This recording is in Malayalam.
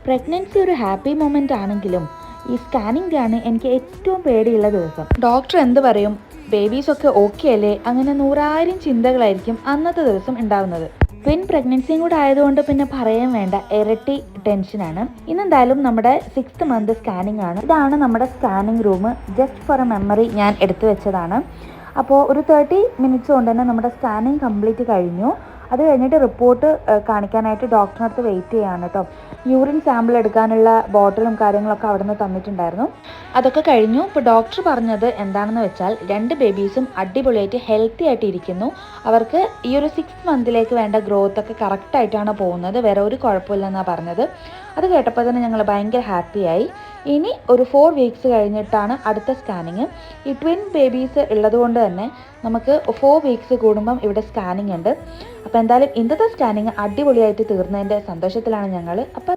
പ്രഗ്നൻസി ഒരു ഹാപ്പി മൊമെൻ്റ് ആണെങ്കിലും ഈ സ്കാനിംഗ് ആണ് എനിക്ക് ഏറ്റവും പേടിയുള്ള ദിവസം. ഡോക്ടർ എന്ത് പറയും, ബേബീസൊക്കെ ഓക്കെ അല്ലേ, അങ്ങനെ 100,000 ചിന്തകളായിരിക്കും അന്നത്തെ ദിവസം ഉണ്ടാവുന്നത്. ട്വിൻ പ്രഗ്നൻസിയും കൂടെ ആയതുകൊണ്ട് പിന്നെ പറയാൻ വേണ്ട, ഇരട്ടി ടെൻഷനാണ്. ഇന്നെന്തായാലും നമ്മുടെ 6th മന്ത് സ്കാനിങ് ആണ്. ഇതാണ് നമ്മുടെ scanning room. Just for A memory ഞാൻ എടുത്തു വെച്ചതാണ്. അപ്പോൾ ഒരു 30 മിനിറ്റ്സ് കൊണ്ട് തന്നെ നമ്മുടെ സ്കാനിങ് കംപ്ലീറ്റ് കഴിഞ്ഞു. അത് കഴിഞ്ഞിട്ട് റിപ്പോർട്ട് കാണിക്കാനായിട്ട് ഡോക്ടറിനടുത്ത് വെയിറ്റ് ചെയ്യാണ് കേട്ടോ. യൂറിൻ സാമ്പിൾ എടുക്കാനുള്ള ബോട്ടിലും കാര്യങ്ങളൊക്കെ അവിടെ നിന്ന് തന്നിട്ടുണ്ടായിരുന്നു. അതൊക്കെ കഴിഞ്ഞു. ഇപ്പോൾ ഡോക്ടർ പറഞ്ഞത് എന്താണെന്ന് വെച്ചാൽ 2 ബേബീസും അടിപൊളിയായിട്ട് ഹെൽത്തി ആയിട്ട് ഇരിക്കുന്നു. അവർക്ക് ഈ ഒരു 6th മന്തിലേക്ക് വേണ്ട ഗ്രോത്ത് ഒക്കെ കറക്റ്റായിട്ടാണ് പോകുന്നത്, വേറെ ഒരു കുഴപ്പമില്ലെന്നാണ് പറഞ്ഞത്. അത് കേട്ടപ്പോൾ തന്നെ ഞങ്ങൾ ഭയങ്കര ഹാപ്പിയായി. ഇനി ഒരു 4 വീക്സ് കഴിഞ്ഞിട്ടാണ് അടുത്ത സ്കാനിങ്. ഈ ട്വിൻ ബേബീസ് ഉള്ളതുകൊണ്ട് തന്നെ നമുക്ക് 4 വീക്സ് കൂടുമ്പം ഇവിടെ സ്കാനിങ് ഉണ്ട്. അപ്പോൾ എന്തായാലും ഇന്നത്തെ സ്കാനിങ് അടിപൊളിയായിട്ട് തീർന്നതിൻ്റെ സന്തോഷത്തിലാണ് ഞങ്ങൾ. അപ്പോൾ